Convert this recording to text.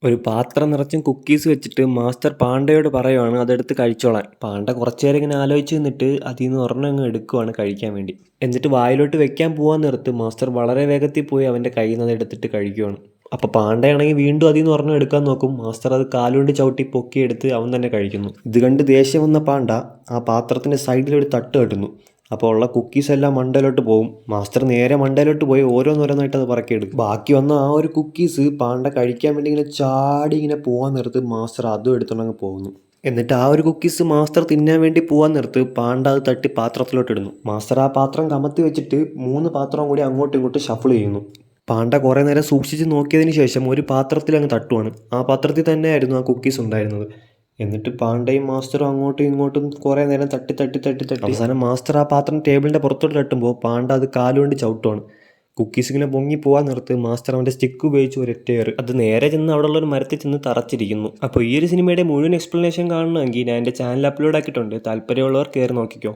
ഒരു പാത്രം നിറച്ചും കുക്കീസ് വെച്ചിട്ട് മാസ്റ്റർ പാണ്ഡയോട് പറയുവാണ് അതെടുത്ത് കഴിച്ചോളാൻ. പാണ്ഡ കുറച്ചു നേരം ഇങ്ങനെ ആലോചിച്ച് നിന്നിട്ട് അതിൽ നിന്ന് ഒരെണ്ണം അങ്ങ് എടുക്കുവാണ് കഴിക്കാൻ വേണ്ടി. എന്നിട്ട് വായിലോട്ട് വെക്കാൻ പോകാൻ നേരത്ത് മാസ്റ്റർ വളരെ വേഗത്തിൽ പോയി അവൻ്റെ കയ്യിൽ നിന്ന് അത് എടുത്തിട്ട് കഴിക്കുവാണ്. അപ്പോൾ പാണ്ഡയാണെങ്കിൽ വീണ്ടും അതിൽ നിന്ന് ഒരെണ്ണം എടുക്കാൻ നോക്കും. മാസ്റ്റർ അത് കാലുകൊണ്ട് ചവിട്ടി പൊക്കിയെടുത്ത് അവൻ തന്നെ കഴിക്കുന്നു. ഇത് കണ്ട് ദേഷ്യം വന്ന പാണ്ഡ ആ പാത്രത്തിൻ്റെ സൈഡിലൊരു തട്ട് കെട്ടുന്നു. അപ്പോൾ ഉള്ള കുക്കീസ് എല്ലാം മണ്ടയിലോട്ട് പോകും. മാസ്റ്റർ നേരെ മണ്ടയിലോട്ട് പോയി ഓരോന്നോരോന്നായിട്ട് അത് പറക്കിയെടുക്കും. ബാക്കി വന്ന ആ ഒരു കുക്കീസ് പാണ്ഡ കഴിക്കാൻ വേണ്ടി ഇങ്ങനെ ചാടി ഇങ്ങനെ പോകാൻ നേരത്ത് മാസ്റ്റർ അതും എടുത്തുകൊണ്ടങ്ങ് പോകുന്നു. എന്നിട്ട് ആ ഒരു കുക്കീസ് മാസ്റ്റർ തിന്നാൻ വേണ്ടി പോകാൻ നേരത്ത് പാണ്ഡ അത് തട്ടി പാത്രത്തിലോട്ട് ഇടുന്നു. മാസ്റ്റർ ആ പാത്രം കമത്തി വെച്ചിട്ട് 3 പാത്രവും കൂടി അങ്ങോട്ടും ഇങ്ങോട്ടും ഷഫിൾ ചെയ്യുന്നു. പാണ്ഡ കുറേ നേരം സൂക്ഷിച്ച് നോക്കിയതിന് ശേഷം ഒരു പാത്രത്തിൽ അങ്ങ് തട്ടുവാണ്. ആ പാത്രത്തിൽ തന്നെയായിരുന്നു ആ കുക്കീസ് ഉണ്ടായിരുന്നത്. എന്നിട്ട് പാണ്ഡയും മാസ്റ്ററും അങ്ങോട്ടും ഇങ്ങോട്ടും കുറേ നേരം തട്ടി അവസാനം മാസ്റ്റർ ആ പാത്രം ടേബിളിൻ്റെ പുറത്തോട്ട് തട്ടുമ്പോൾ പാണ്ഡ അത് കാലുകൊണ്ട് ചവിട്ടുവാണ്. കുക്കീസ് ഇങ്ങനെ പൊങ്ങി പോകാൻ നിർത്ത് മാസ്റ്റർ അവൻ്റെ സ്റ്റിക്ക് ഉപയോഗിച്ച് ഒരൊറ്റയേറ് അത് നേരെ ചെന്ന് അവിടെ ഉള്ളൊരു മരത്തിൽ ചെന്ന് തറച്ചിരിക്കുന്നു. അപ്പോൾ ഈ ഒരു സിനിമയുടെ മുഴുവൻ എക്സ്പ്ലനേഷൻ കാണണമെങ്കിൽ ഞാൻ എൻ്റെ ചാനൽ അപ്ലോഡ് ആക്കിയിട്ടുണ്ട്. താല്പര്യമുള്ളവർ കയറി നോക്കിക്കോ.